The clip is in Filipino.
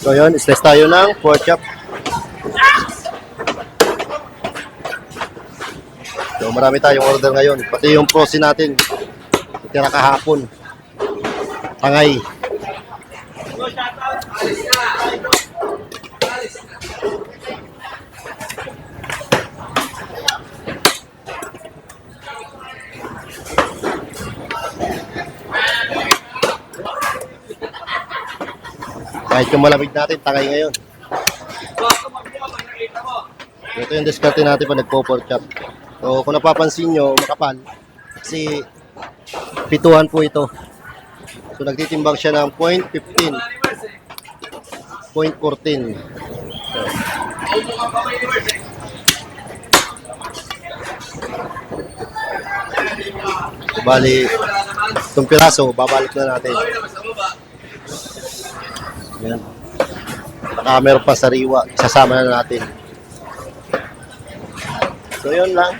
So yun, test tayo ng pork chop. So marami tayong order ngayon. Pati yung frozen natin. Tira kahapon. Tangay. Kahit yung malamig natin, tangay ngayon. Ito yung diskarte natin pag nagpo-pork chop. So kung napapansin nyo, makapal. Kasi pituhan po ito. So nagtitimbang siya ng 0.15. 0.14. So, bali, itong piraso, babalik na natin. Yan. Baka meron pa sariwa, sasama na natin. So yun lang.